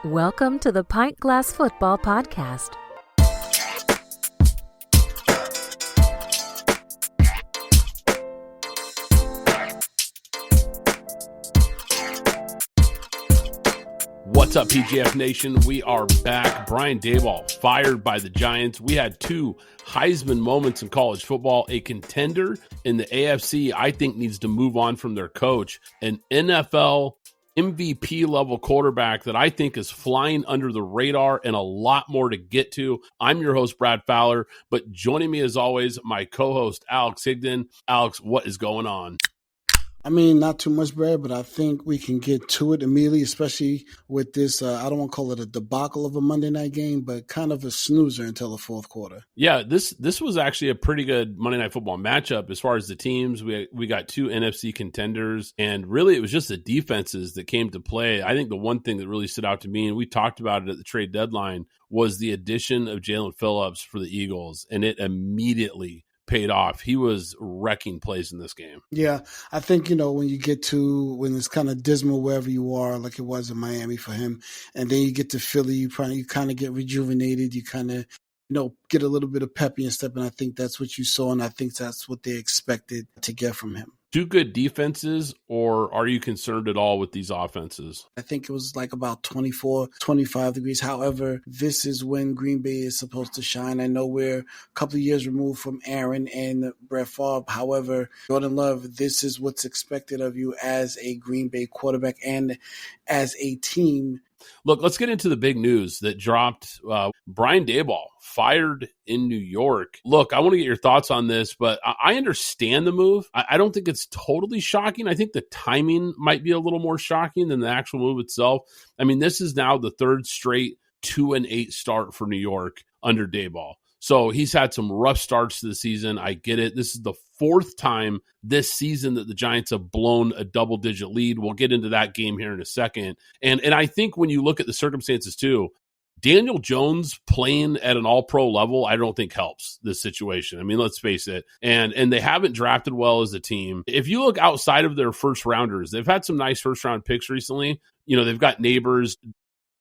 Welcome to the Pint Glass Football Podcast. What's up, PGF Nation? We are back. Brian Daboll fired by the Giants. We had two Heisman moments in college football. A contender in the AFC, I think, needs to move on from their coach. An NFL MVP level quarterback that I think is flying under the radar, and a lot more to get to. I'm your host, Brad Fowler, but joining me as always, my co-host, Alex Higdon. Alex, what is going on? I mean, not too much, Brad, but I think we can get to it immediately, especially with this, I don't want to call it a debacle of a Monday night game, but kind of a snoozer until the fourth quarter. Yeah, this was actually a pretty good Monday Night Football matchup as far as the teams. We got two NFC contenders, and really it was just the defenses that came to play. I think the one thing that really stood out to me, and we talked about it at the trade deadline, was the addition of Jalen Phillips for the Eagles, and it immediately paid off. He was wrecking plays in this game. Yeah, I think, when you get to, when it's kind of dismal wherever you are, like it was in Miami for him, and then you get to Philly, you kind of get rejuvenated, you kind of, get a little bit of peppy and stuff, and I think that's what you saw, and I think that's what they expected to get from him. Two good defenses, or are you concerned at all with these offenses? I think it was like about 24, 25 degrees. However, this is when Green Bay is supposed to shine. I know we're a couple of years removed from Aaron and Brett Favre. However, Jordan Love, this is what's expected of you as a Green Bay quarterback and as a team. Look, let's get into the big news that dropped. Brian Daboll fired in New York. Look, I want to get your thoughts on this, but I understand the move. I don't think it's totally shocking. I think the timing might be a little more shocking than the actual move itself. I mean, this is now the third straight 2-8 start for New York under Daboll. So he's had some rough starts to the season. I get it. This is the fourth time this season that the Giants have blown a double-digit lead. We'll get into that game here in a second. And I think when you look at the circumstances too, Daniel Jones playing at an all-pro level, I don't think helps this situation. I mean, let's face it. And they haven't drafted well as a team. If you look outside of their first-rounders, they've had some nice first-round picks recently. They've got neighbors.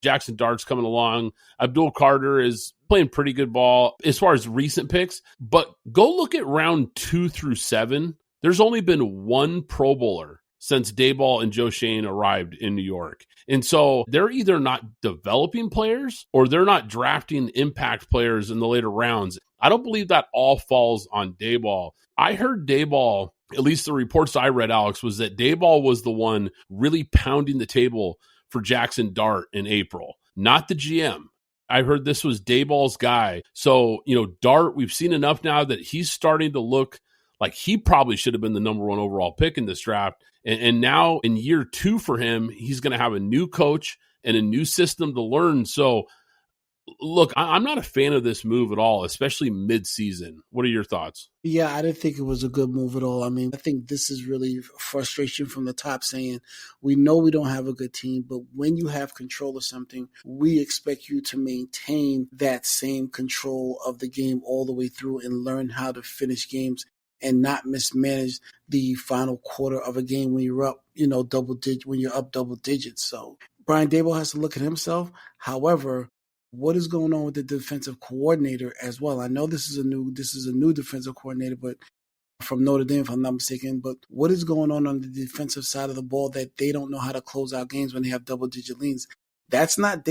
Jackson Dart's coming along. Abdul Carter is playing pretty good ball as far as recent picks. But go look at round 2 through 7. There's only been one Pro Bowler since Daboll and Joe Schoen arrived in New York. And so they're either not developing players or they're not drafting impact players in the later rounds. I don't believe that all falls on Daboll. I heard Daboll, at least the reports I read, Alex, was that Daboll was the one really pounding the table for Jackson Dart in April, not the GM. I heard this was Daboll's guy. So, Dart, we've seen enough now that he's starting to look like he probably should have been the number one overall pick in this draft. And now in year 2 for him, he's going to have a new coach and a new system to learn. So, look, I'm not a fan of this move at all, especially mid-season. What are your thoughts? Yeah, I didn't think it was a good move at all. I mean, I think this is really frustration from the top saying, we know we don't have a good team, but when you have control of something, we expect you to maintain that same control of the game all the way through and learn how to finish games and not mismanage the final quarter of a game when you're up, when you're up double digits. So Brian Daboll has to look at himself. However, what is going on with the defensive coordinator as well? I know this is a new defensive coordinator, but from Notre Dame, if I'm not mistaken. But what is going on the defensive side of the ball that they don't know how to close out games when they have double-digit leads? That's not.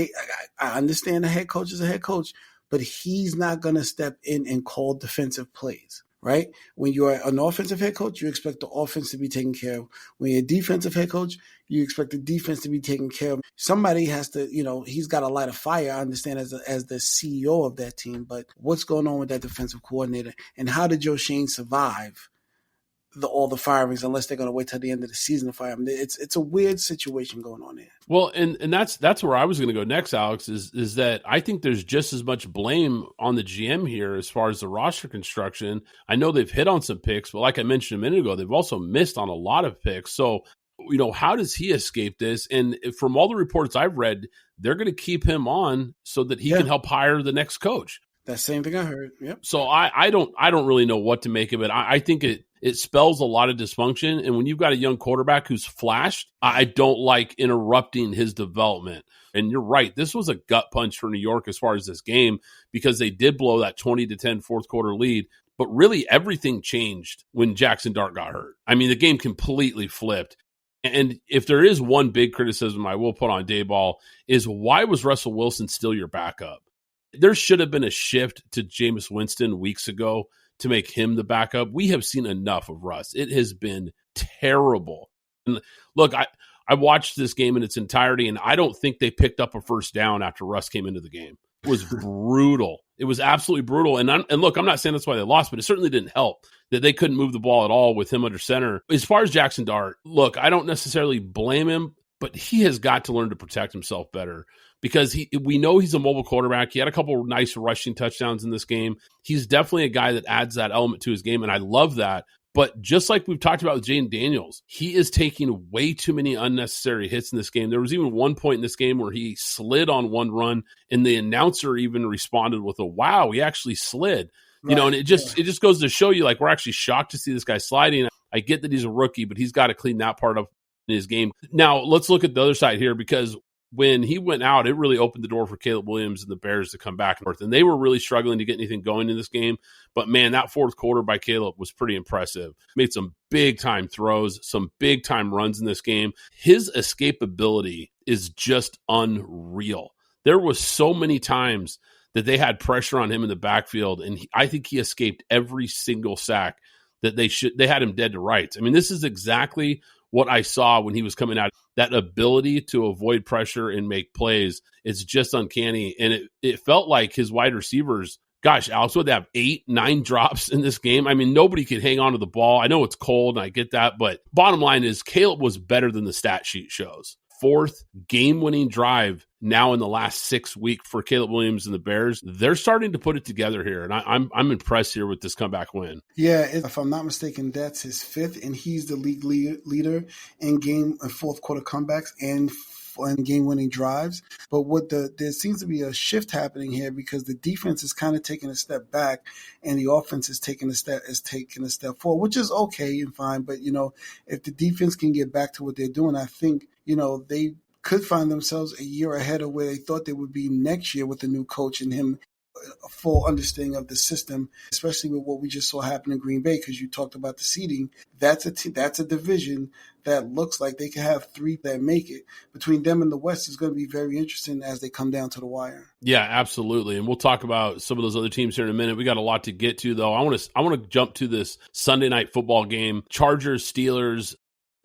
I understand the head coach is a head coach, but he's not going to step in and call defensive plays. Right? When you're an offensive head coach, you expect the offense to be taken care of. When you're a defensive head coach, you expect the defense to be taken care of. Somebody has to, he's got to light a fire, I understand, as the CEO of that team. But what's going on with that defensive coordinator? And how did Joe Schoen survive all the firings unless they're going to wait till the end of the season to fire him? It's a weird situation going on there. Well, and that's where I was going to go next, Alex, is that I think there's just as much blame on the GM here as far as the roster construction. I know they've hit on some picks, but like I mentioned a minute ago, they've also missed on a lot of picks. So, how does he escape this? And from all the reports I've read, they're going to keep him on so that he can help hire the next coach. That same thing I heard. Yep. So I don't really know what to make of it. I think it it spells a lot of dysfunction. And when you've got a young quarterback who's flashed, I don't like interrupting his development. And you're right. This was a gut punch for New York as far as this game, because they did blow that 20-10 fourth quarter lead. But really everything changed when Jackson Dart got hurt. I mean, the game completely flipped. And if there is one big criticism I will put on Daboll is, why was Russell Wilson still your backup? There should have been a shift to Jameis Winston weeks ago to make him the backup. We have seen enough of Russ. It has been terrible. And look, I watched this game in its entirety, and I don't think they picked up a first down after Russ came into the game. It was brutal. It was absolutely brutal. And look, I'm not saying that's why they lost, but it certainly didn't help that they couldn't move the ball at all with him under center. As far as Jackson Dart, look, I don't necessarily blame him, but he has got to learn to protect himself better, because we know he's a mobile quarterback. He had a couple of nice rushing touchdowns in this game. He's definitely a guy that adds that element to his game, and I love that. But just like we've talked about with Jaden Daniels, he is taking way too many unnecessary hits in this game. There was even one point in this game where he slid on one run, and the announcer even responded with a, wow, he actually slid. Right. You know, and it just goes to show you, like, we're actually shocked to see this guy sliding. I get that he's a rookie, but he's got to clean that part up in his game. Now, let's look at the other side here, because when he went out, it really opened the door for Caleb Williams and the Bears to come back north. And they were really struggling to get anything going in this game. But, man, that fourth quarter by Caleb was pretty impressive. Made some big-time throws, some big-time runs in this game. His escapability is just unreal. There was so many times that they had pressure on him in the backfield, and I think he escaped every single sack that they had him dead to rights. I mean, this is exactly what I saw when he was coming out. That ability to avoid pressure and make plays, it's just uncanny. And it felt like his wide receivers, gosh, Alex, would they have 8-9 drops in this game? I mean, nobody could hang on to the ball. I know it's cold, and I get that, but bottom line is Caleb was better than the stat sheet shows. Fourth game-winning drive now in the last 6 weeks for Caleb Williams and the Bears. They're starting to put it together here, and I'm impressed here with this comeback win. Yeah, if I'm not mistaken, that's his fifth, and he's the league leader in fourth quarter comebacks and game-winning drives. But there seems to be a shift happening here, because the defense is kind of taking a step back, and the offense is taking a step forward, which is okay and fine. But if the defense can get back to what they're doing, I think they could find themselves a year ahead of where they thought they would be next year with the new coach and him a full understanding of the system, especially with what we just saw happen in Green Bay, because you talked about the seeding. That's a division that looks like they could have three that make it. Between them and the West is going to be very interesting as they come down to the wire. Yeah, absolutely. And we'll talk about some of those other teams here in a minute. We got a lot to get to, though. I want to jump to this Sunday night football game. Chargers, Steelers.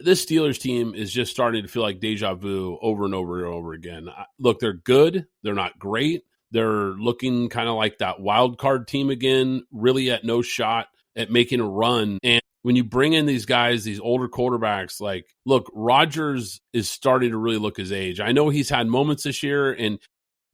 This Steelers team is just starting to feel like deja vu over and over and over again. Look, they're good. They're not great. They're looking kind of like that wild card team again, really at no shot at making a run. And when you bring in these guys, these older quarterbacks, like, look, Rodgers is starting to really look his age. I know he's had moments this year, and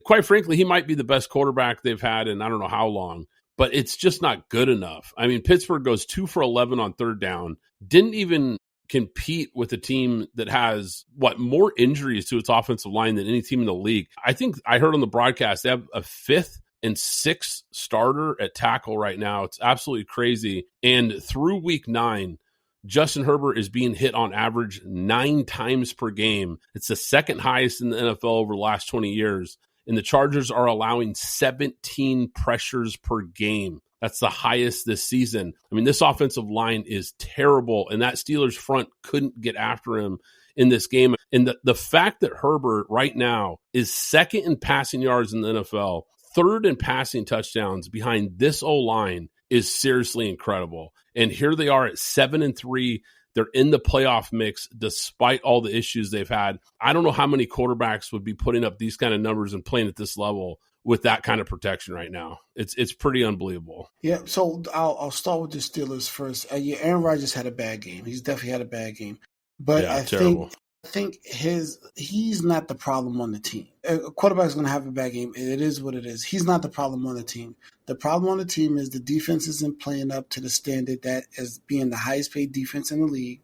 quite frankly, he might be the best quarterback they've had in I don't know how long, but it's just not good enough. I mean, Pittsburgh goes 2 for 11 on third down, didn't even compete with a team that has more injuries to its offensive line than any team in the league. I think I heard on the broadcast they have a 5th and 6th starter at tackle right now. It's absolutely crazy. And through week 9, Justin Herbert is being hit on average 9 times per game. It's the second highest in the NFL over the last 20 years. And the Chargers are allowing 17 pressures per game. That's the highest this season. I mean, this offensive line is terrible, and that Steelers front couldn't get after him in this game. And the fact that Herbert right now is second in passing yards in the NFL, third in passing touchdowns behind this O-line is seriously incredible. And here they are at 7-3. They're in the playoff mix despite all the issues they've had. I don't know how many quarterbacks would be putting up these kind of numbers and playing at this level with that kind of protection right now. It's pretty unbelievable. Yeah, so I'll start with the Steelers first. Aaron Rodgers had a bad game. He's definitely had a bad game. But yeah, I think he's not the problem on the team. A quarterback's going to have a bad game. It is what it is. He's not the problem on the team. The problem on the team is the defense isn't playing up to the standard that is being the highest paid defense in the league.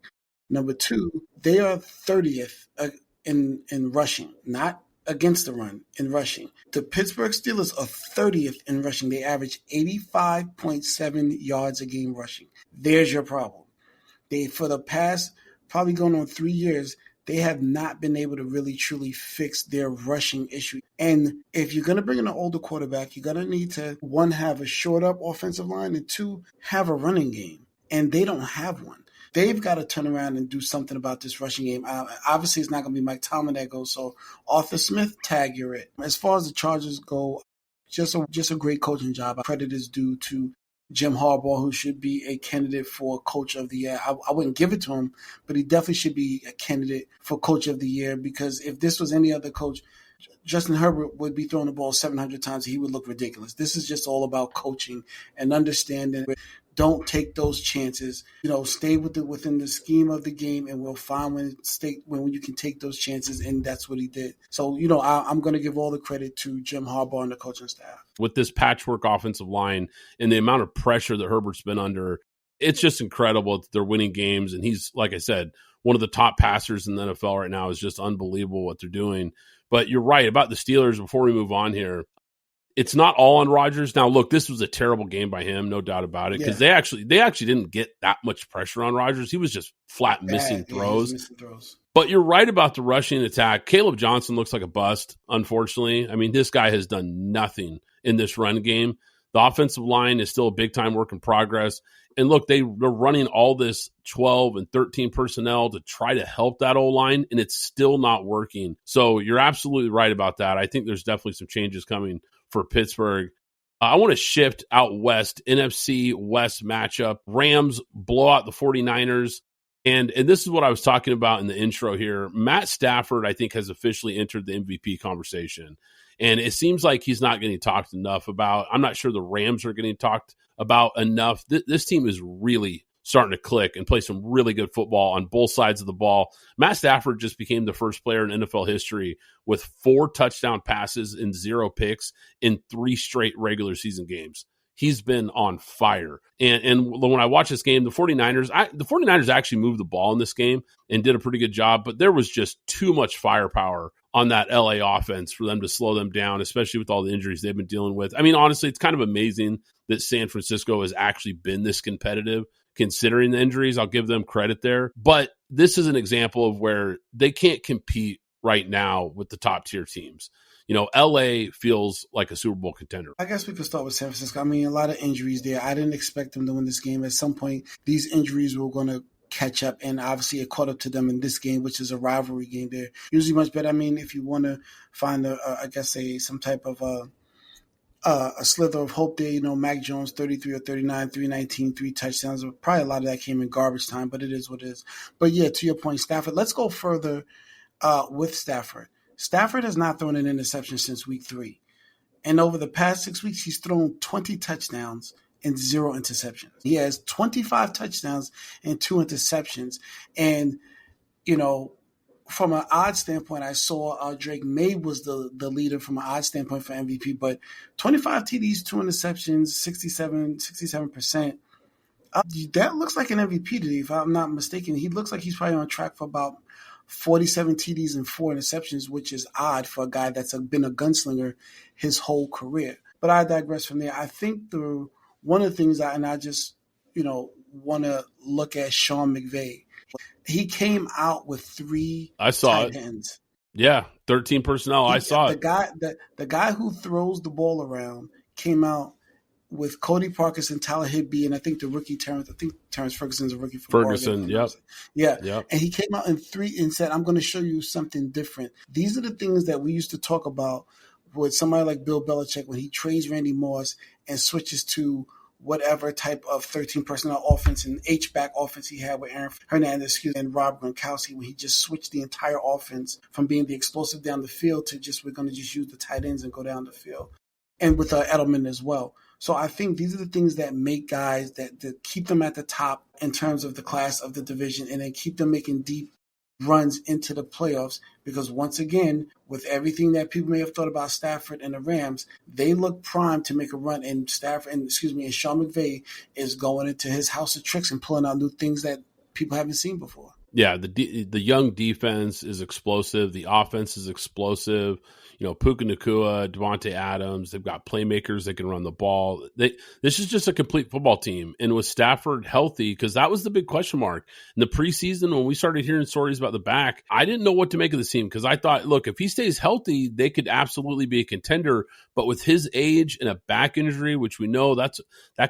Number 2, they are 30th in rushing, not against the run in rushing. The Pittsburgh Steelers are 30th in rushing. They average 85.7 yards a game rushing. There's your problem. For the past probably going on 3 years, they have not been able to really truly fix their rushing issue. And if you're going to bring in an older quarterback, you're going to need to, one, have a short up offensive line, and two, have a running game. And they don't have one. They've got to turn around and do something about this rushing game. Obviously, it's not going to be Mike Tomlin that goes. So Arthur Smith, tag, you're it. As far as the Chargers go, just a great coaching job. Credit is due to Jim Harbaugh, who should be a candidate for Coach of the Year. I wouldn't give it to him, but he definitely should be a candidate for Coach of the Year, because if this was any other coach, Justin Herbert would be throwing the ball 700 times and he would look ridiculous. This is just all about coaching and understanding. Don't take those chances. Stay within the scheme of the game, and we'll find when you can take those chances, and that's what he did. So, I'm going to give all the credit to Jim Harbaugh and the coaching staff. With this patchwork offensive line and the amount of pressure that Herbert's been under, it's just incredible that they're winning games. And he's, like I said, one of the top passers in the NFL right now. Is just unbelievable what they're doing. But you're right about the Steelers. Before we move on here, it's not all on Rodgers. Now, look, this was a terrible game by him, no doubt about it, because they actually didn't get that much pressure on Rodgers. He was just flat missing throws. But you're right about the rushing attack. Caleb Johnson looks like a bust, unfortunately. I mean, this guy has done nothing in this run game. The offensive line is still a big-time work in progress. And look, they're running all this 12 and 13 personnel to try to help that O-line, and it's still not working. So you're absolutely right about that. I think there's definitely some changes coming for Pittsburgh. I want to shift out west, NFC West matchup. Rams blow out the 49ers. And this is what I was talking about in the intro here. Matt Stafford, I think, has officially entered the MVP conversation. And it seems like he's not getting talked enough about. I'm not sure the Rams are getting talked about enough. This team is really starting to click and play some really good football on both sides of the ball. Matt Stafford just became the first player in NFL history with 4 touchdown passes and 0 picks in 3 straight regular season games. He's been on fire. And when I watch this game, the 49ers actually moved the ball in this game and did a pretty good job, but there was just too much firepower on that LA offense for them to slow them down, especially with all the injuries they've been dealing with. I mean, honestly, it's kind of amazing that San Francisco has actually been this competitive considering the injuries. I'll give them credit there. But this is an example of where they can't compete right now with the top tier teams. LA feels like a Super Bowl contender. I guess we could start with San Francisco. I mean, a lot of injuries there. I didn't expect them to win this game. At some point, these injuries were going to catch up, and obviously it caught up to them in this game, which is a rivalry game. They're usually much better. I mean, if you want to find some type of a slither of hope there, Mac Jones 33 or 39, 319, 3 touchdowns. Probably a lot of that came in garbage time, but it is what it is. But yeah, to your point, Stafford. Let's go further with Stafford. Stafford has not thrown an interception since week 3. And over the past 6 weeks, he's thrown 20 touchdowns and 0 interceptions. He has 25 touchdowns and 2 interceptions. And, from an odds standpoint, I saw Drake May was the leader from an odds standpoint for MVP, but 25 TDs, 2 interceptions, 67%. That looks like an MVP today, if I'm not mistaken. He looks like he's probably on track for about 47 TDs and 4 interceptions, which is odd for a guy that's been a gunslinger his whole career. But I digress from there. I think one of the things I just, want to look at Sean McVay. He came out with 3 tight ends. Yeah, 13 personnel. I saw it. The guy who throws the ball around came out with Cody Parkes and Tyler Higbee, and I think the rookie Terrence Ferguson's a rookie from Ferguson. Oregon. Yep. And he came out in 3 and said, "I'm going to show you something different." These are the things that we used to talk about with somebody like Bill Belichick when he trades Randy Moss and switches to whatever type of 13 personnel offense and H-back offense he had with Aaron Hernandez and Rob Gronkowski, when he just switched the entire offense from being the explosive down the field to just, we're going to just use the tight ends and go down the field. And with Edelman as well. So I think these are the things that make guys that keep them at the top in terms of the class of the division, and then keep them making deep runs into the playoffs, because once again, with everything that people may have thought about Stafford and the Rams, they look primed to make a run, and Sean McVay is going into his house of tricks and pulling out new things that people haven't seen before. Yeah, the young defense is explosive. The offense is explosive. Puka Nacua, Devontae Adams. They've got playmakers that can run the ball. This is just a complete football team. And with Stafford healthy, because that was the big question mark in the preseason when we started hearing stories about the back, I didn't know what to make of this team because I thought, look, if he stays healthy, they could absolutely be a contender. But with his age and a back injury, which we know that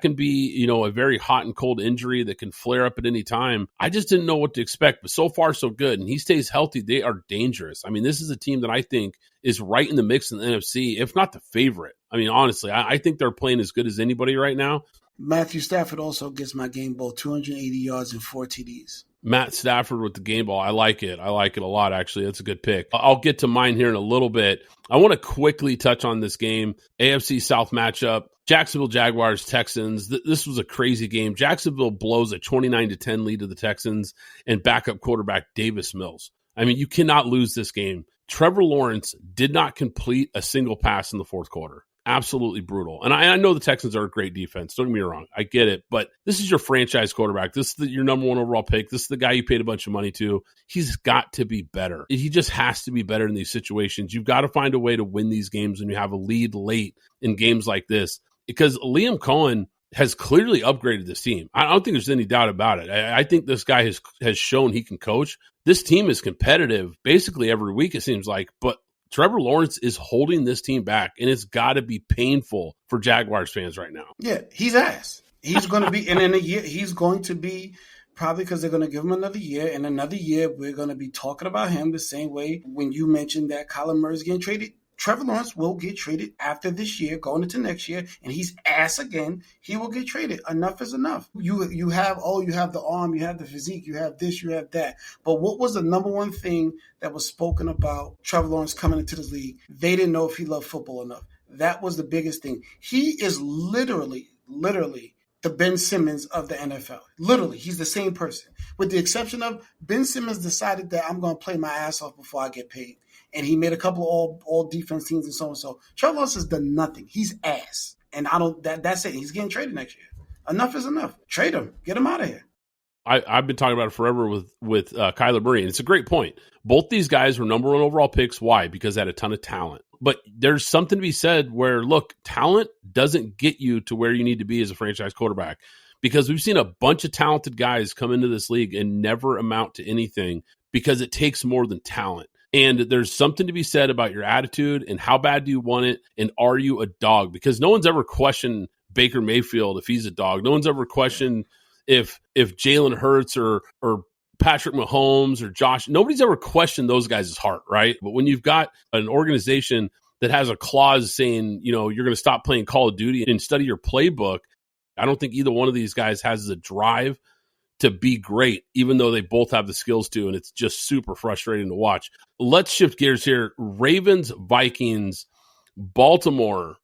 can be, a very hot and cold injury that can flare up at any time, I just didn't know what to expect. But so far, so good. And he stays healthy, they are dangerous. I mean, this is a team that I think is right in the mix in the NFC, if not the favorite. I mean, honestly, I think they're playing as good as anybody right now. Matthew Stafford also gets my game ball, 280 yards and 4 TDs. Matt Stafford with the game ball. I like it. I like it a lot, actually. That's a good pick. I'll get to mine here in a little bit. I want to quickly touch on this game. AFC South matchup. Jacksonville Jaguars, Texans. This was a crazy game. Jacksonville blows a 29-10 lead to the Texans and backup quarterback Davis Mills. I mean, you cannot lose this game. Trevor Lawrence did not complete a single pass in the fourth quarter. Absolutely brutal. And I know the Texans are a great defense. Don't get me wrong. I get it. But this is your franchise quarterback. This is your number one overall pick. This is the guy you paid a bunch of money to. He's got to be better. He just has to be better in these situations. You've got to find a way to win these games when you have a lead late in games like this. Because Liam Cohen has clearly upgraded this team. I don't think there's any doubt about it. I think this guy has shown he can coach. This team is competitive basically every week, it seems like. But Trevor Lawrence is holding this team back, and it's got to be painful for Jaguars fans right now. Yeah, he's ass. He's going to be, and in a year, he's going to be, probably because they're going to give him another year. And another year, we're going to be talking about him the same way when you mentioned that Kyler Murray's getting traded. Trevor Lawrence will get traded after this year, going into next year, and he's ass again. He will get traded. Enough is enough. You have the arm, you have the physique, you have this, you have that. But what was the number one thing that was spoken about Trevor Lawrence coming into this league? They didn't know if he loved football enough. That was the biggest thing. He is literally the Ben Simmons of the NFL. Literally, he's the same person. With the exception of Ben Simmons decided that I'm going to play my ass off before I get paid. And he made a couple of all defense teams and so and so. Trevor Lawrence has done nothing. He's ass. And that's it. He's getting traded next year. Enough is enough. Trade him. Get him out of here. I've been talking about it forever with Kyler Murray, and it's a great point. Both these guys were number one overall picks. Why? Because they had a ton of talent. But there's something to be said where, look, talent doesn't get you to where you need to be as a franchise quarterback. Because we've seen a bunch of talented guys come into this league and never amount to anything because it takes more than talent. And there's something to be said about your attitude and how bad do you want it and are you a dog? Because no one's ever questioned Baker Mayfield if he's a dog. No one's ever questioned if Jalen Hurts or Patrick Mahomes or Josh. Nobody's ever questioned those guys' heart, right? But when you've got an organization that has a clause saying, you're going to stop playing Call of Duty and study your playbook, I don't think either one of these guys has the drive to be great, even though they both have the skills to, and it's just super frustrating to watch. Let's shift gears here. Ravens, Vikings, Baltimore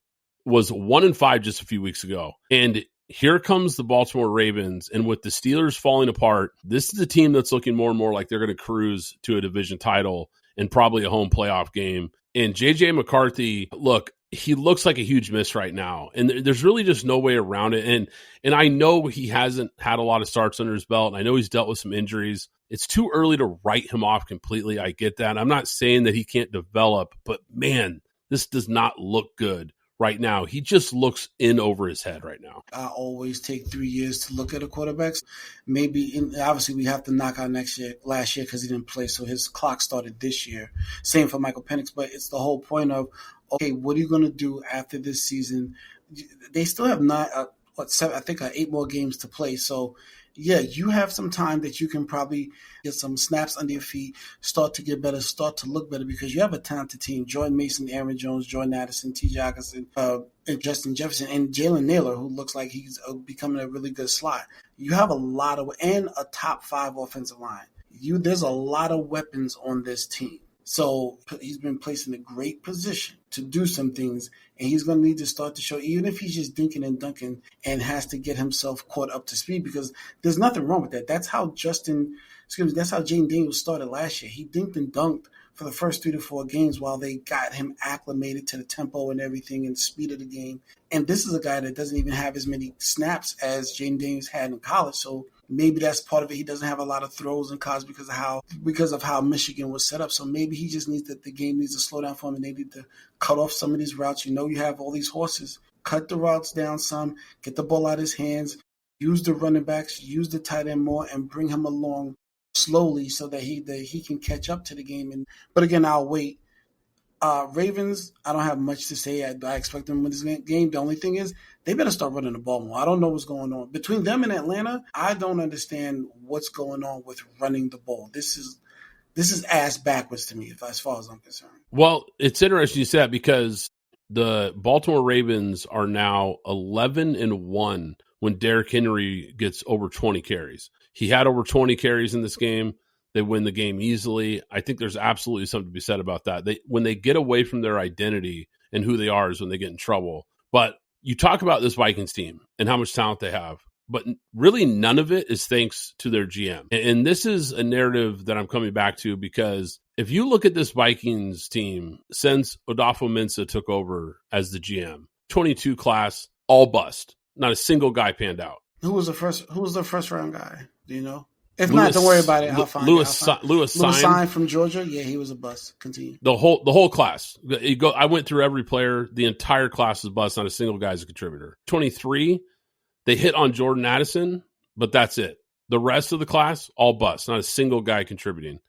was 1-5 just a few weeks ago. And here comes the Baltimore Ravens, and with the Steelers falling apart, this is a team that's looking more and more like they're going to cruise to a division title and probably a home playoff game. And J.J. McCarthy, look, he looks like a huge miss right now. And there's really just no way around it. And I know he hasn't had a lot of starts under his belt, and I know he's dealt with some injuries. It's too early to write him off completely. I get that. I'm not saying that he can't develop, but man, this does not look good right now. He just looks in over his head right now. I always take 3 years to look at a quarterback. Obviously we have to knock out last year because he didn't play, so his clock started this year. Same for Michael Penix, but it's the whole point of, okay, what are you going to do after this season? They still have 8 more games to play. So, yeah, you have some time that you can probably get some snaps under your feet, start to get better, start to look better because you have a talented team. Jordan Mason, Aaron Jones, Jordan Addison, T.J. Hockenson, and Justin Jefferson, and Jalen Naylor, who looks like he's becoming a really good slot. You have and a top 5 offensive line. There's a lot of weapons on this team. So he's been placed in a great position to do some things, and he's going to need to start to show, even if he's just dinking and dunking and has to get himself caught up to speed, because there's nothing wrong with that. That's how Jaden Daniels started last year. He dinked and dunked for the first 3 to 4 games while they got him acclimated to the tempo and everything and the speed of the game. And this is a guy that doesn't even have as many snaps as Jaden Daniels had in college. So maybe that's part of it. He doesn't have a lot of throws and calls because of how Michigan was set up. So maybe he just needs the game needs to slow down for him, and they need to cut off some of these routes. You have all these horses. Cut the routes down some, get the ball out of his hands, use the running backs, use the tight end more, and bring him along slowly so that he can catch up to the game. But again, I'll wait. Ravens, I don't have much to say. I expect them to win this game. The only thing is they better start running the ball more. I don't know what's going on. Between them and Atlanta, I don't understand what's going on with running the ball. This is ass backwards to me as far as I'm concerned. Well, it's interesting you said that because the Baltimore Ravens are now 11-1 when Derrick Henry gets over 20 carries. He had over 20 carries in this game. They win the game easily. I think there's absolutely something to be said about that. When they get away from their identity and who they are is when they get in trouble. But you talk about this Vikings team and how much talent they have, but really none of it is thanks to their GM. And this is a narrative that I'm coming back to because if you look at this Vikings team since Odafo-Mensah took over as the GM, 22 class, all bust. Not a single guy panned out. Who was the first round guy? Do you know? If not, don't worry about it. I'll find it. Lewis Cine from Georgia. Yeah, he was a bust. Continue. The whole class. I went through every player. The entire class was bust. Not a single guy is a contributor. 23, they hit on Jordan Addison, but that's it. The rest of the class, all bust. Not a single guy contributing.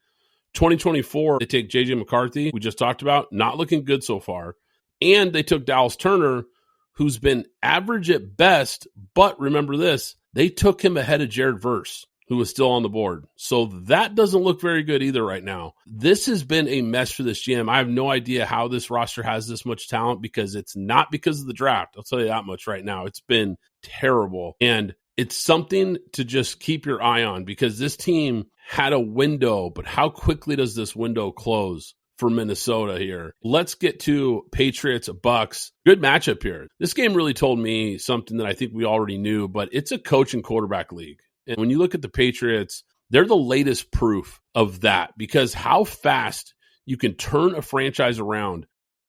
2024, they take J.J. McCarthy, we just talked about, not looking good so far. And they took Dallas Turner, who's been average at best, but remember this, they took him ahead of Jared Verse, who was still on the board. So that doesn't look very good either right now. This has been a mess for this GM. I have no idea how this roster has this much talent because it's not because of the draft. I'll tell you that much right now. It's been terrible. And it's something to just keep your eye on because this team had a window, but how quickly does this window close for Minnesota here? Let's get to Patriots, Bucks. Good matchup here. This game really told me something that I think we already knew, but it's a coach and quarterback league. And when you look at the Patriots, they're the latest proof of that because how fast you can turn a franchise around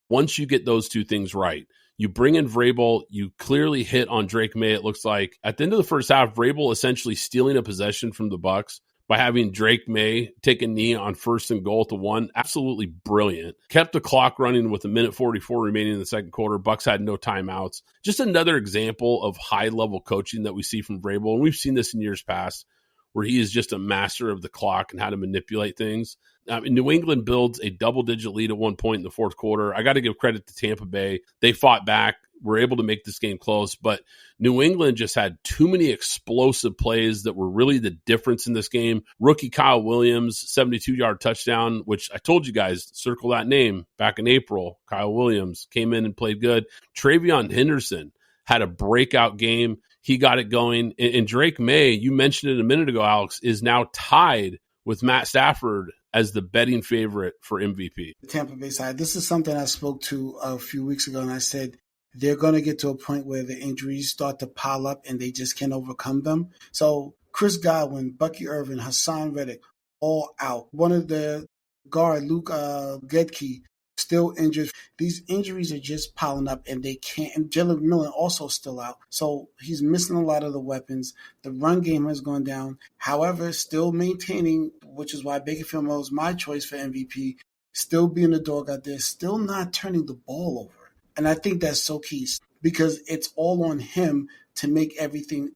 once you get those two things right. You bring in Vrabel, you clearly hit on Drake May, it looks like. At the end of the first half, Vrabel essentially stealing a possession from the Bucs by having Drake May take a knee on 1st and goal at the 1. Absolutely brilliant. Kept the clock running with 1:44 remaining in the second quarter. Bucs had no timeouts. Just another example of high-level coaching that we see from Vrabel. And we've seen this in years past where he is just a master of the clock and how to manipulate things. New England builds a double-digit lead at one point in the fourth quarter. I got to give credit to Tampa Bay. They fought back, were able to make this game close, but New England just had too many explosive plays that were really the difference in this game. Rookie Kyle Williams, 72-yard touchdown, which I told you guys, circle that name back in April. Kyle Williams came in and played good. Travion Henderson had a breakout game. He got it going. And Drake May, you mentioned it a minute ago, Alex, is now tied with Matt Stafford as the betting favorite for MVP. The Tampa Bay side, this is something I spoke to a few weeks ago, and I said they're going to get to a point where the injuries start to pile up and they just can't overcome them. So Chris Godwin, Bucky Irvin, Hassan Reddick, all out. One of the guard, Luke Gedke, still injured. These injuries are just piling up and they can't. And Jalen Millen also still out. So he's missing a lot of the weapons. The run game has gone down. However, still maintaining, which is why Baker Mayfield was my choice for MVP, still being a dog out there, still not turning the ball over. And I think that's so key because it's all on him to make everything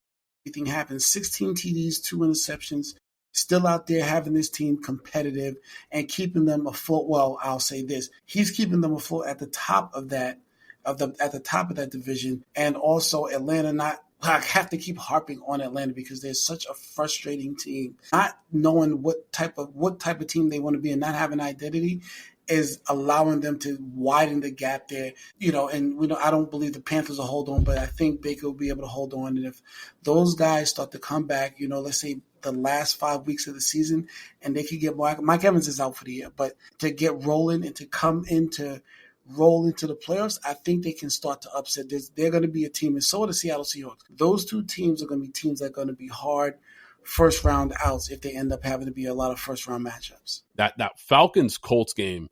happen. 16 TDs, 2 interceptions, still out there having this team competitive and keeping them afloat. Well, I'll say this. He's keeping them afloat at the top of that, at the top of that division. And also Atlanta I have to keep harping on Atlanta because they're such a frustrating team. Not knowing what type of team they want to be and not having identity is allowing them to widen the gap there. And I don't believe the Panthers will hold on, but I think Baker will be able to hold on. And if those guys start to come back, let's say the last 5 weeks of the season, and they could get Mike Evans is out for the year, but to get rolling and to roll into the playoffs, I think they can start to upset this. They're going to be a team, and so are the Seattle Seahawks. Those two teams are going to be teams that are going to be hard first round outs if they end up having to be a lot of first round matchups. That Falcons Colts game.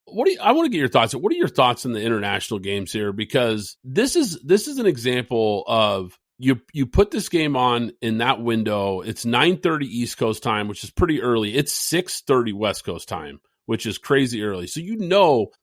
I want to get your thoughts. What are your thoughts on the international games here? Because this is an example of You put this game on in that window. It's 9:30 East Coast time, which is pretty early. It's 6:30 West Coast time, which is crazy early. So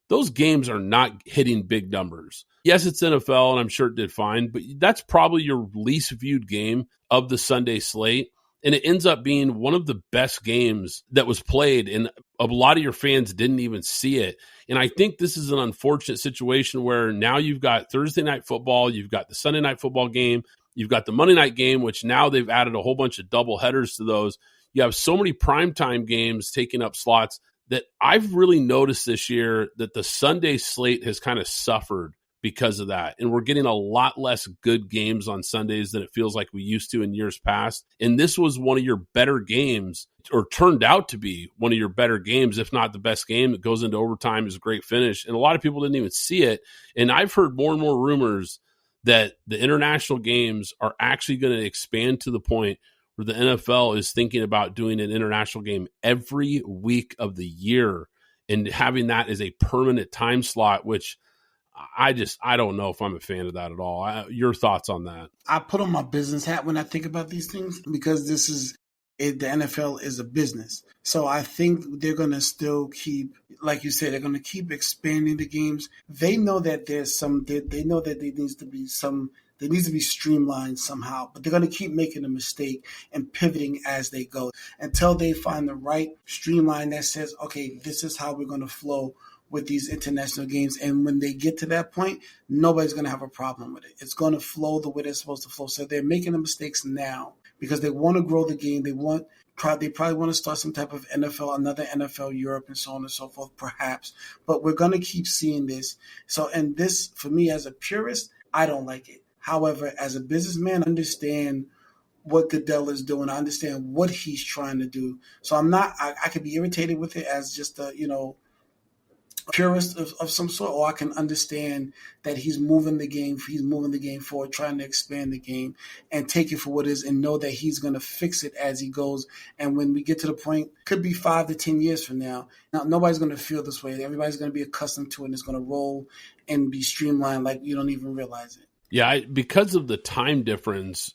those games are not hitting big numbers. Yes, it's NFL, and I'm sure it did fine, but that's probably your least viewed game of the Sunday slate. And it ends up being one of the best games that was played, and a lot of your fans didn't even see it. And I think this is an unfortunate situation where now you've got Thursday night football, you've got the Sunday night football game, you've got the Monday night game, which now they've added a whole bunch of double headers to those. You have so many primetime games taking up slots that I've really noticed this year that the Sunday slate has kind of suffered because of that. And we're getting a lot less good games on Sundays than it feels like we used to in years past. And this was one of your better games, or turned out to be one of your better games, if not the best game. That goes into overtime, is a great finish. And a lot of people didn't even see it. And I've heard more and more rumors that the international games are actually going to expand to the point where the NFL is thinking about doing an international game every week of the year and having that as a permanent time slot, which I don't know if I'm a fan of that at all. Your thoughts on that? I put on my business hat when I think about these things, because the NFL is a business. So I think they're going to still keep, like you said, they're going to keep expanding the games. They know that they know that there needs to be streamlined somehow, but they're going to keep making a mistake and pivoting as they go until they find the right streamline that says, okay, this is how we're going to flow with these international games. And when they get to that point, nobody's going to have a problem with it. It's going to flow the way they're supposed to flow. So they're making the mistakes now because they want to grow the game. They probably want to start some type of another NFL Europe, and so on and so forth, perhaps. But we're going to keep seeing this. So, and this, for me as a purist, I don't like it. However, as a businessman, I understand what Goodell is doing. I understand what he's trying to do. So I could be irritated with it as just a, purist of some sort, or I can understand that he's moving the game forward, trying to expand the game and take it for what it is, and know that he's going to fix it as he goes. And when we get to the point, could be 5 to 10 years from now, nobody's going to feel this way. Everybody's going to be accustomed to it, and it's going to roll and be streamlined like you don't even realize it. Yeah, because of the time difference,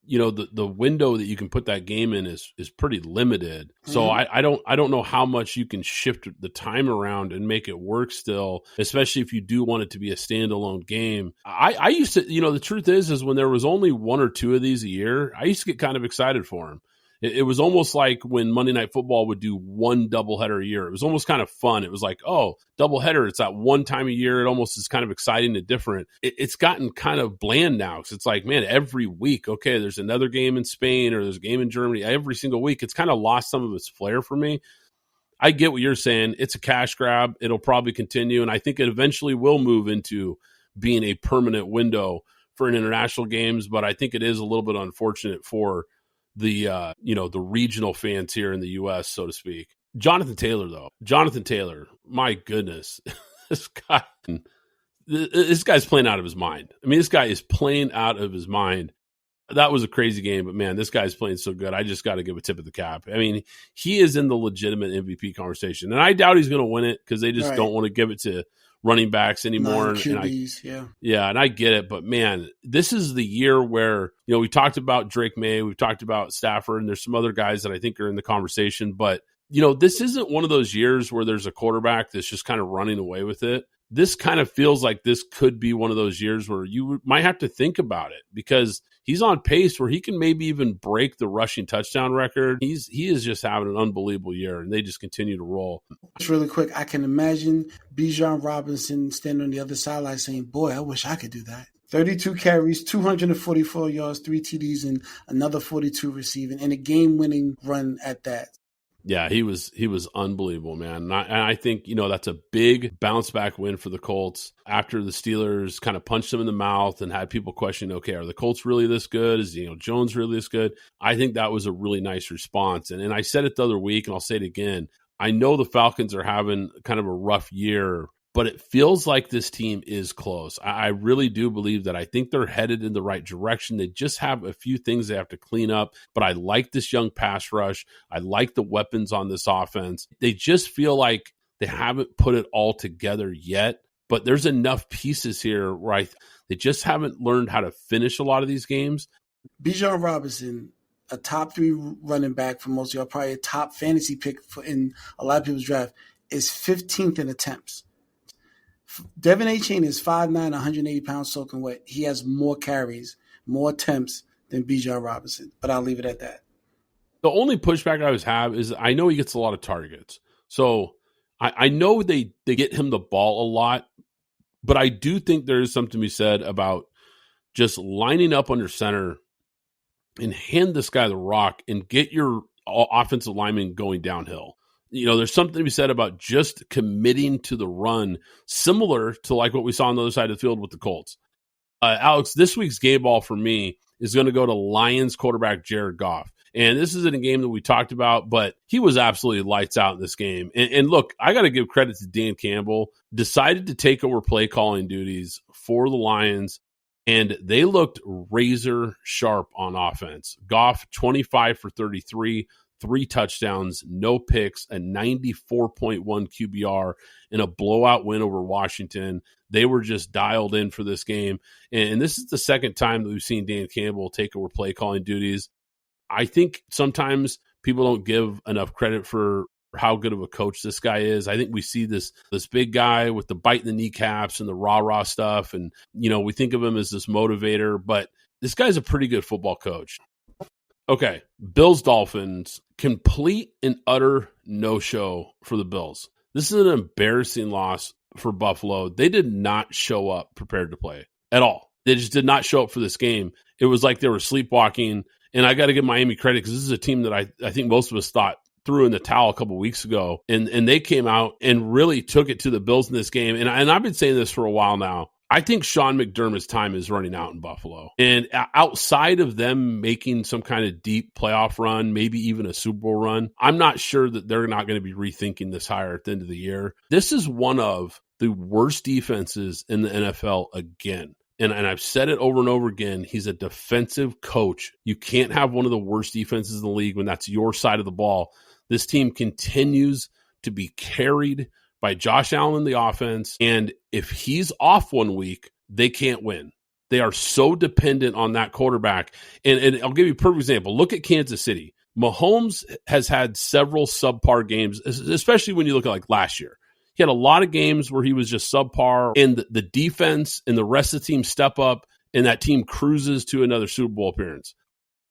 the window that you can put that game in is pretty limited. So Mm-hmm. I don't know how much you can shift the time around and make it work still, especially if you do want it to be a standalone game. I used to, the truth is when there was only 1 or 2 of these a year, I used to get kind of excited for them. It was almost like when Monday Night Football would do one doubleheader a year. It was almost kind of fun. It was like, oh, doubleheader, it's that one time a year. It almost is kind of exciting and different. It's gotten kind of bland now because it's like, man, every week, okay, there's another game in Spain or there's a game in Germany. Every single week, it's kind of lost some of its flair for me. I get what you're saying. It's a cash grab. It'll probably continue, and I think it eventually will move into being a permanent window for an international games, but I think it is a little bit unfortunate for the regional fans here in the U.S., so to speak. Jonathan Taylor, my goodness, this guy's playing out of his mind. I mean, this guy is playing out of his mind. That was a crazy game, but man, this guy's playing so good. I just got to give a tip of the cap. I mean, he is in the legitimate MVP conversation, and I doubt he's going to win it because they just don't want to give it to running backs anymore. QBs, and I get it, but man, this is the year where, we talked about Drake May, we've talked about Stafford, and there's some other guys that I think are in the conversation, but this isn't one of those years where there's a quarterback that's just kind of running away with it. This kind of feels like this could be one of those years where you might have to think about it because he's on pace where he can maybe even break the rushing touchdown record. He is just having an unbelievable year, and they just continue to roll. Just really quick, I can imagine Bijan Robinson standing on the other sideline saying, boy, I wish I could do that. 32 carries, 244 yards, 3 TDs, and another 42 receiving, and a game-winning run at that. Yeah, he was unbelievable, man. And I think, that's a big bounce back win for the Colts after the Steelers kind of punched them in the mouth and had people question, okay, are the Colts really this good? Is Jones really this good? I think that was a really nice response. And I said it the other week, and I'll say it again. I know the Falcons are having kind of a rough year, but it feels like this team is close. I really do believe that. I think they're headed in the right direction. They just have a few things they have to clean up, but I like this young pass rush. I like the weapons on this offense. They just feel like they haven't put it all together yet, but there's enough pieces here where they just haven't learned how to finish a lot of these games. Bijan Robinson, a top 3 running back for most of y'all, probably a top fantasy pick in a lot of people's draft, is 15th in attempts. Devin A-Chain is 5'9", 180 pounds soaking wet. He has more carries, more attempts than Bijan Robinson, but I'll leave it at that. The only pushback I always have is I know he gets a lot of targets. So I know they get him the ball a lot, but I do think there is something to be said about just lining up under center and hand this guy the rock and get your offensive lineman going downhill. There's something to be said about just committing to the run, similar to like what we saw on the other side of the field with the Colts. Alex, this week's game ball for me is going to go to Lions quarterback Jared Goff. And this isn't a game that we talked about, but he was absolutely lights out in this game. And look, I got to give credit to Dan Campbell, decided to take over play calling duties for the Lions, and they looked razor sharp on offense. Goff, 25 for 33, 3 touchdowns, no picks, a 94.1 QBR, and a blowout win over Washington. They were just dialed in for this game. And this is the second time that we've seen Dan Campbell take over play calling duties. I think sometimes people don't give enough credit for how good of a coach this guy is. I think we see this big guy with the bite in the kneecaps and the rah-rah stuff. And, we think of him as this motivator, but this guy's a pretty good football coach. Okay, Bills-Dolphins, complete and utter no-show for the Bills. This is an embarrassing loss for Buffalo. They did not show up prepared to play at all. They just did not show up for this game. It was like they were sleepwalking. And I got to give Miami credit because this is a team that I think most of us thought threw in the towel a couple of weeks ago. And they came out and really took it to the Bills in this game. And I've been saying this for a while now. I think Sean McDermott's time is running out in Buffalo. And outside of them making some kind of deep playoff run, maybe even a Super Bowl run, I'm not sure that they're not going to be rethinking this hire at the end of the year. This is one of the worst defenses in the NFL again. And I've said it over and over again, he's a defensive coach. You can't have one of the worst defenses in the league when that's your side of the ball. This team continues to be carried by Josh Allen in the offense. And if he's off one week, they can't win. They are so dependent on that quarterback. And I'll give you a perfect example. Look at Kansas City. Mahomes has had several subpar games, especially when you look at like last year. He had a lot of games where he was just subpar, and the defense and the rest of the team step up, and that team cruises to another Super Bowl appearance.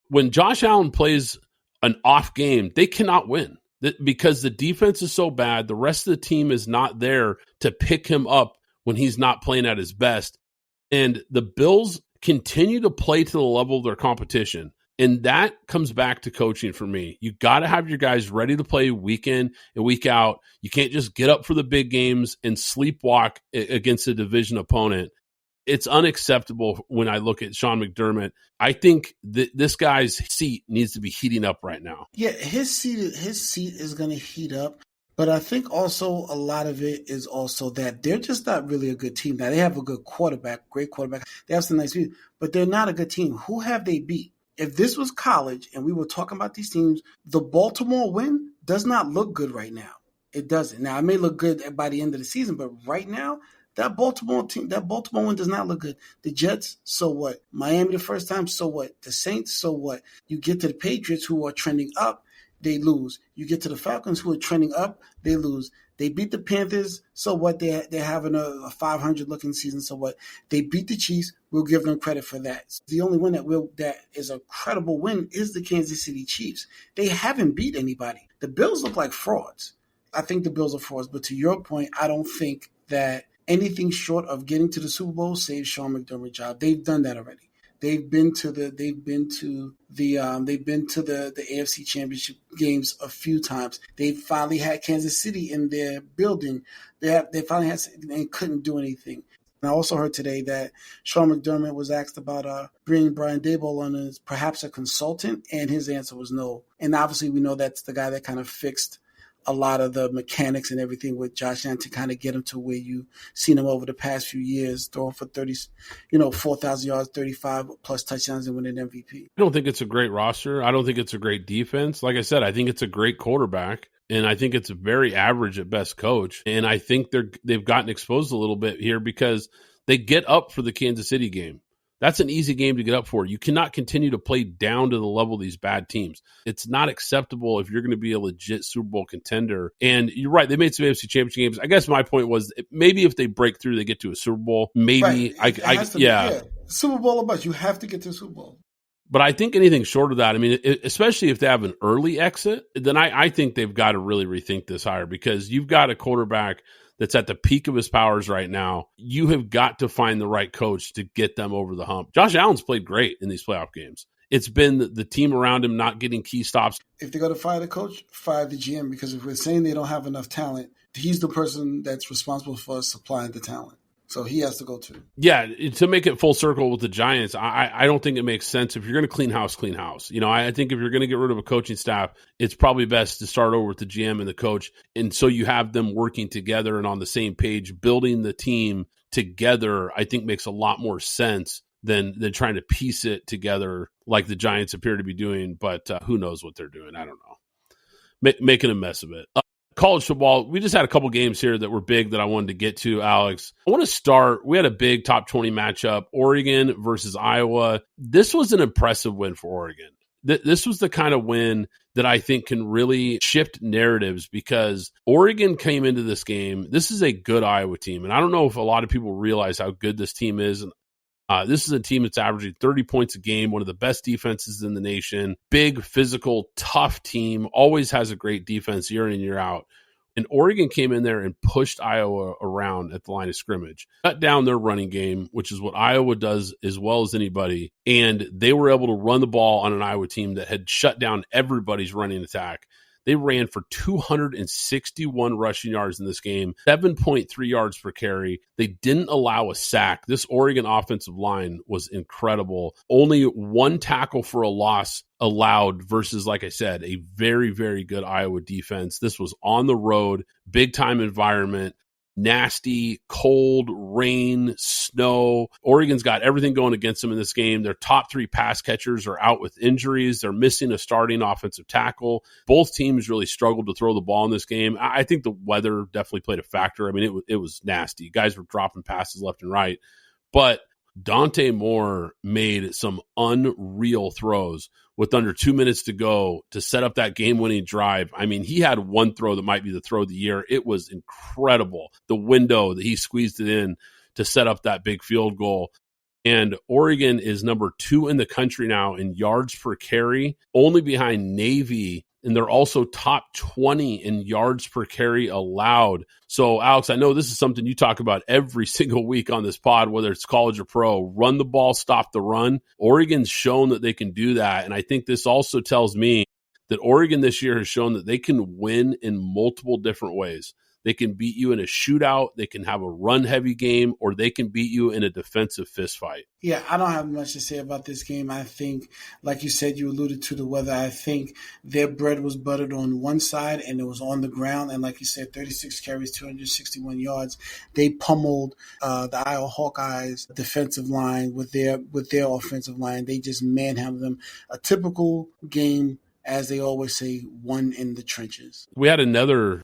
When Josh Allen plays an off game, they cannot win because the defense is so bad. The rest of the team is not there to pick him up when he's not playing at his best. And the Bills continue to play to the level of their competition. And that comes back to coaching for me. You got to have your guys ready to play week in and week out. You can't just get up for the big games and sleepwalk against a division opponent. It's unacceptable when I look at Sean McDermott. I think that this guy's seat needs to be heating up right now. Yeah, his seat is going to heat up. But I think also a lot of it is also that they're just not really a good team. Now, they have a good quarterback, great quarterback. They have some nice people, but they're not a good team. Who have they beat? If this was college and we were talking about these teams, the Baltimore win does not look good right now. It doesn't. Now, it may look good by the end of the season, but right now, that Baltimore win does not look good. The Jets, so what? Miami the first time, so what? The Saints, so what? You get to the Patriots who are trending up, they lose. You get to the Falcons who are trending up, they lose. They beat the Panthers, so what? They're having a 500-looking season, so what? They beat the Chiefs, we'll give them credit for that. The only win that is a credible win is the Kansas City Chiefs. They haven't beat anybody. The Bills look like frauds. I think the Bills are frauds, but to your point, I don't think that anything short of getting to the Super Bowl saves Sean McDermott's job. They've done that already. They've been to the AFC Championship games a few times. They finally had Kansas City in their building. They finally had and couldn't do anything. And I also heard today that Sean McDermott was asked about bringing Brian Daboll on as perhaps a consultant, and his answer was no. And obviously we know that's the guy that kind of fixed a lot of the mechanics and everything with Josh Allen to kind of get him to where you've seen him over the past few years, throwing for 4,000 yards, 35 plus touchdowns and winning MVP. I don't think it's a great roster. I don't think it's a great defense. Like I said, I think it's a great quarterback. And I think it's a very average at best coach. And I think they've gotten exposed a little bit here because they get up for the Kansas City game. That's an easy game to get up for. You cannot continue to play down to the level of these bad teams. It's not acceptable if you're going to be a legit Super Bowl contender. And you're right, they made some AFC Championship games. I guess my point was maybe if they break through, they get to a Super Bowl. Maybe. Right. Super Bowl or bust. You have to get to the Super Bowl. But I think anything short of that, I mean, especially if they have an early exit, then I think they've got to really rethink this hire because you've got a quarterback that's at the peak of his powers right now. You have got to find the right coach to get them over the hump. Josh Allen's played great in these playoff games. It's been the team around him not getting key stops. If they're going to fire the coach, fire the GM, because if we're saying they don't have enough talent, he's the person that's responsible for supplying the talent. So he has to go too. Yeah, to make it full circle with the Giants, I don't think it makes sense. If you're going to clean house, clean house. You know, I think if you're going to get rid of a coaching staff, it's probably best to start over with the GM and the coach. And so you have them working together and on the same page, building the team together, I think makes a lot more sense than trying to piece it together like the Giants appear to be doing. But who knows what they're doing? I don't know. Making a mess of it. College football, we just had a couple games here that were big that I wanted to get to, Alex. I want to start, we had a big top 20 matchup, Oregon versus Iowa. This was an impressive win for Oregon. This was the kind of win that I think can really shift narratives because Oregon came into this game. This is a good Iowa team, and I don't know if a lot of people realize how good this team is. This is a team that's averaging 30 points a game, one of the best defenses in the nation, big, physical, tough team, always has a great defense year in and year out. And Oregon came in there and pushed Iowa around at the line of scrimmage, cut down their running game, which is what Iowa does as well as anybody. And they were able to run the ball on an Iowa team that had shut down everybody's running attack. They ran for 261 rushing yards in this game, 7.3 yards per carry. They didn't allow a sack. This Oregon offensive line was incredible. Only one tackle for a loss allowed versus, like I said, a very, very good Iowa defense. This was on the road, big-time environment. Nasty, cold, rain, snow. Oregon's got everything going against them in this game. Their top three pass catchers are out with injuries. They're missing a starting offensive tackle. Both teams really struggled to throw the ball in this game. I think the weather definitely played a factor. I mean, it was nasty. Guys were dropping passes left and right. But Dante Moore made some unreal throws with under 2 minutes to go to set up that game-winning drive. I mean, he had one throw that might be the throw of the year. It was incredible, the window that he squeezed it in to set up that big field goal. And Oregon is number 2 in the country now in yards per carry, only behind Navy, and they're also top 20 in yards per carry allowed. So, Alex, I know this is something you talk about every single week on this pod, whether it's college or pro. Run the ball, stop the run. Oregon's shown that they can do that, and I think this also tells me that Oregon this year has shown that they can win in multiple different ways. They can beat you in a shootout, they can have a run-heavy game, or they can beat you in a defensive fistfight. Yeah, I don't have much to say about this game. I think, like you said, you alluded to the weather. I think their bread was buttered on one side and it was on the ground. And like you said, 36 carries, 261 yards. They pummeled the Iowa Hawkeyes defensive line with their offensive line. They just manhandled them. A typical game, as they always say, won in the trenches. We had another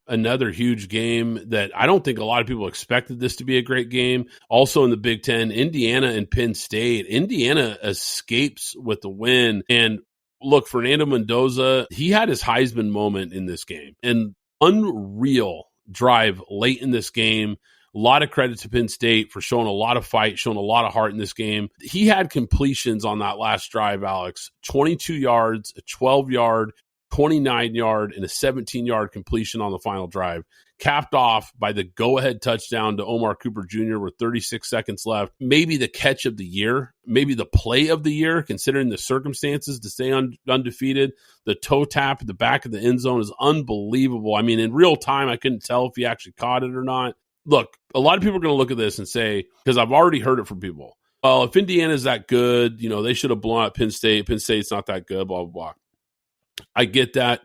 huge game that I don't think a lot of people expected this to be a great game. Also in the Big Ten, Indiana and Penn State. Indiana escapes with the win. And look, Fernando Mendoza, he had his Heisman moment in this game. An unreal drive late in this game. A lot of credit to Penn State for showing a lot of fight, showing a lot of heart in this game. He had completions on that last drive, Alex. 22 yards, a 12-yard, 29-yard, and a 17-yard completion on the final drive. Capped off by the go-ahead touchdown to Omar Cooper Jr. with 36 seconds left. Maybe the catch of the year, maybe the play of the year, considering the circumstances to stay undefeated. The toe tap at the back of the end zone is unbelievable. I mean, in real time, I couldn't tell if he actually caught it or not. Look, a lot of people are going to look at this and say, because I've already heard it from people, well, if Indiana's that good, you know, they should have blown out Penn State. Penn State's not that good, blah, blah, blah. I get that.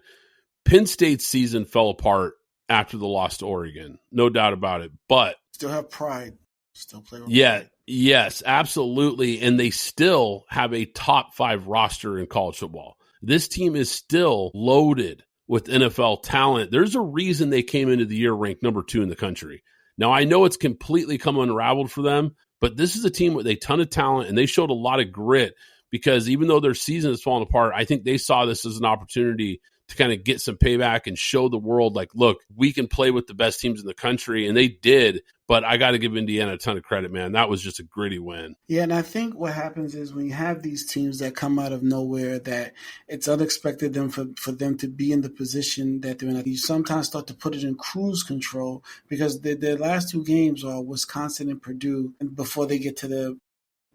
Penn State's season fell apart after the loss to Oregon. No doubt about it. But still have pride. Still play with pride. Yes, absolutely. And they still have a top 5 roster in college football. This team is still loaded with NFL talent. There's a reason they came into the year ranked number 2 in the country. Now, I know it's completely come unraveled for them, but this is a team with a ton of talent, and they showed a lot of grit because even though their season has fallen apart, I think they saw this as an opportunity to kind of get some payback and show the world, like, look, we can play with the best teams in the country, and they did. But I got to give Indiana a ton of credit, man. That was just a gritty win. Yeah, and I think what happens is when you have these teams that come out of nowhere, that it's unexpected for them to be in the position that they're in. You sometimes start to put it in cruise control because their last 2 games are Wisconsin and Purdue, and before they get to the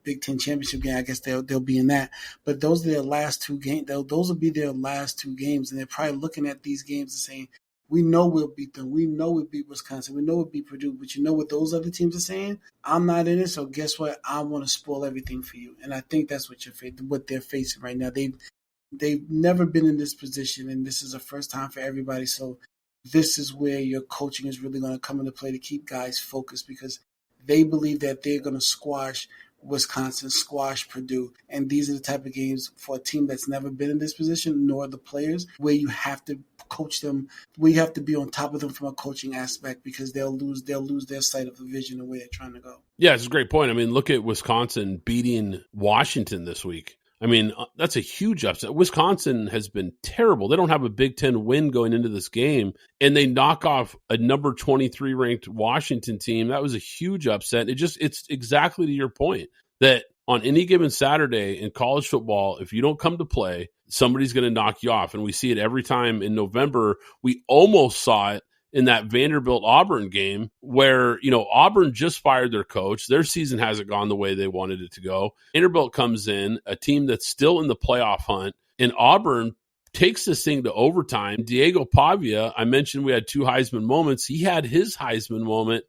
Big Ten championship game, I guess they'll be in that. But those are their last 2 games. Those will be their last 2 games, and they're probably looking at these games and saying, we know we'll beat them. We know we'll beat Wisconsin. We know we'll beat Purdue. But you know what those other teams are saying? I'm not in it, so guess what? I want to spoil everything for you. And I think that's what they're facing right now. They've never been in this position, and this is the first time for everybody. So this is where your coaching is really going to come into play to keep guys focused because they believe that they're going to squash Wisconsin, squash Purdue. And these are the type of games for a team that's never been in this position, nor the players, where you have to coach them. We have to be on top of them from a coaching aspect because they'll lose their sight of the vision and where they're trying to go. Yeah, it's a great point. I mean, look at Wisconsin beating Washington this week. I mean, that's a huge upset. Wisconsin has been terrible. They don't have a Big Ten win going into this game, and they knock off a number 23 ranked Washington team. That was a huge upset. It's exactly to your point that on any given Saturday in college football, if you don't come to play, somebody's going to knock you off. And we see it every time in November. We almost saw it in that Vanderbilt-Auburn game where, Auburn just fired their coach. Their season hasn't gone the way they wanted it to go. Vanderbilt comes in, a team that's still in the playoff hunt, and Auburn takes this thing to overtime. Diego Pavia, I mentioned we had 2 Heisman moments. He had his Heisman moment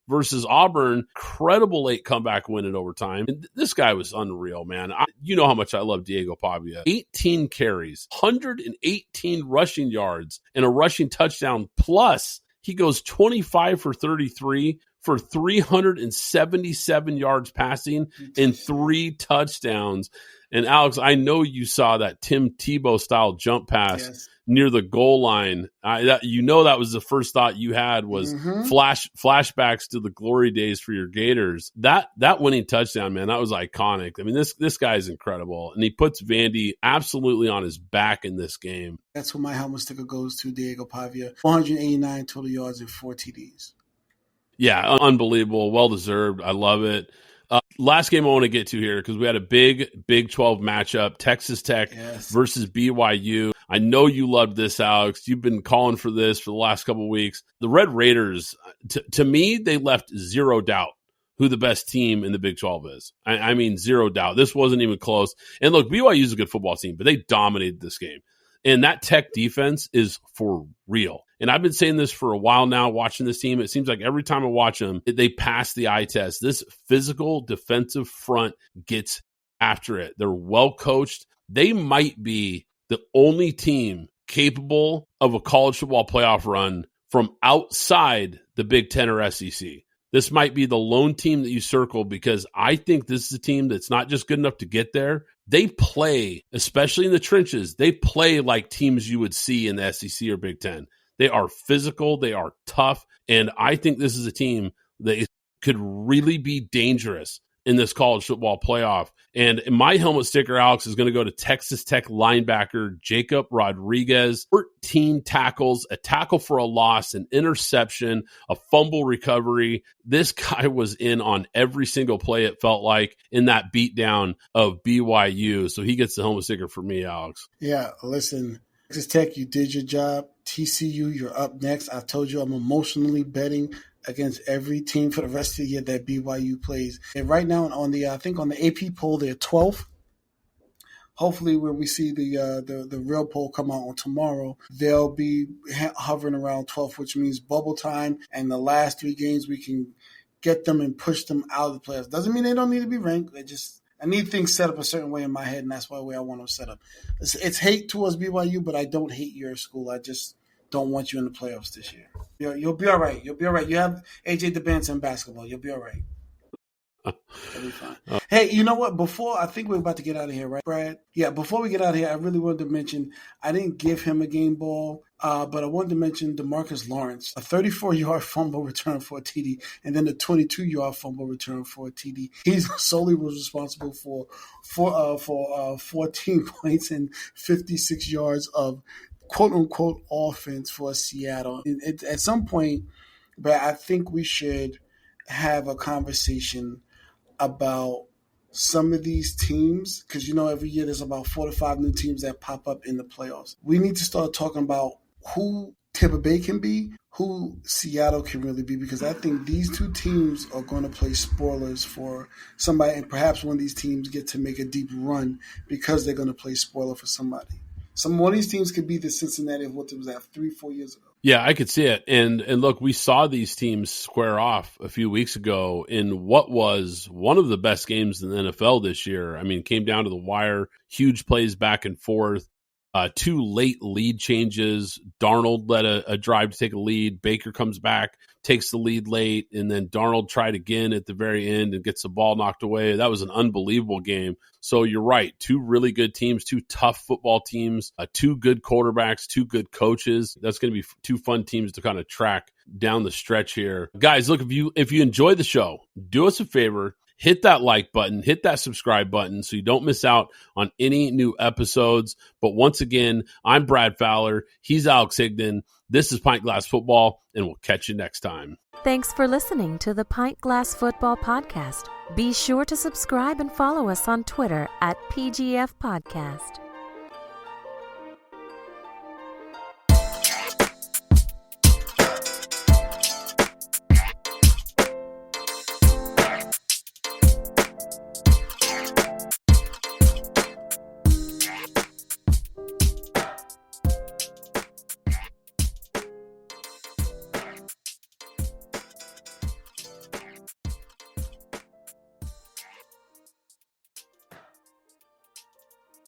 versus Auburn. Incredible late comeback win in overtime. And this guy was unreal, man. You know how much I love Diego Pavia. 18 carries, 118 rushing yards, and a rushing touchdown. Plus, he goes 25 for 33 for 377 yards passing and 3 touchdowns. And Alex, I know you saw that Tim Tebow style jump pass near the goal line. That was the first thought you had was flashbacks to the glory days for your Gators. That winning touchdown, man, that was iconic. I mean, this guy is incredible, and he puts Vandy absolutely on his back in this game. That's who my helmet sticker goes to, Diego Pavia. 189 total yards and 4 TDs. Yeah, unbelievable. Well-deserved. I love it. Last game I want to get to here because we had a big Big 12 matchup, Texas Tech versus BYU. I know you loved this, Alex. You've been calling for this for the last couple of weeks. The Red Raiders, to me, they left zero doubt who the best team in the Big 12 is. I mean, zero doubt. This wasn't even close. And look, BYU is a good football team, but they dominated this game. And that Tech defense is for real. And I've been saying this for a while now, watching this team. It seems like every time I watch them, they pass the eye test. This physical defensive front gets after it. They're well coached. They might be the only team capable of a college football playoff run from outside the Big Ten or SEC. This might be the lone team that you circle because I think this is a team that's not just good enough to get there. They play, especially in the trenches, they play like teams you would see in the SEC or Big Ten. They are physical, they are tough, and I think this is a team that could really be dangerous in this college football playoff. And my helmet sticker, Alex, is going to go to Texas Tech linebacker Jacob Rodriguez. 14 tackles, a tackle for a loss, an interception, a fumble recovery. This guy was in on every single play, it felt like, in that beatdown of BYU. So he gets the helmet sticker for me, Alex. Yeah, listen, Texas Tech, you did your job. TCU, you're up next. I've told you I'm emotionally betting against every team for the rest of the year that BYU plays. And right now on the AP poll, they're 12th. Hopefully when we see the real poll come out on tomorrow, they'll be hovering around 12th, which means bubble time. And the last 3 games, we can get them and push them out of the playoffs. Doesn't mean they don't need to be ranked. I need things set up a certain way in my head, and that's the way I want them set up. It's hate towards BYU, but I don't hate your school. I just don't want you in the playoffs this year. You'll be all right. You'll be all right. You have AJ DeBanton in basketball. You'll be all right. That'll be fine. Hey, you know what? I think we're about to get out of here, right, Brad? Yeah, before we get out of here, I really wanted to mention, I didn't give him a game ball, but I wanted to mention DeMarcus Lawrence, a 34-yard fumble return for a TD, and then a 22-yard fumble return for a TD. He solely was responsible for 14 points and 56 yards of quote-unquote offense for Seattle. At some point, but I think we should have a conversation about some of these teams, because every year there's about 4 to 5 new teams that pop up in the playoffs. We need to start talking about who Tampa Bay can be, who Seattle can really be, because I think these two teams are going to play spoilers for somebody, and perhaps one of these teams get to make a deep run because they're going to play spoiler for somebody. One of these teams could be the Cincinnati of what it was at 3-4 years ago. Yeah, I could see it. And look, we saw these teams square off a few weeks ago in what was one of the best games in the NFL this year. I mean, it came down to the wire, huge plays back and forth, 2 late lead changes. Darnold led a drive to take a lead. Baker comes back, takes the lead late, and then Darnold tried again at the very end and gets the ball knocked away. That was an unbelievable game. So you're right, 2 really good teams, 2 tough football teams, 2 good quarterbacks, 2 good coaches. That's going to be 2 fun teams to kind of track down the stretch here. Guys, look, if you enjoy the show, do us a favor. Hit that like button, hit that subscribe button so you don't miss out on any new episodes. But once again, I'm Brad Fowler. He's Alex Higdon. This is Pint Glass Football, and we'll catch you next time. Thanks for listening to the Pint Glass Football Podcast. Be sure to subscribe and follow us on Twitter at PGF Podcast.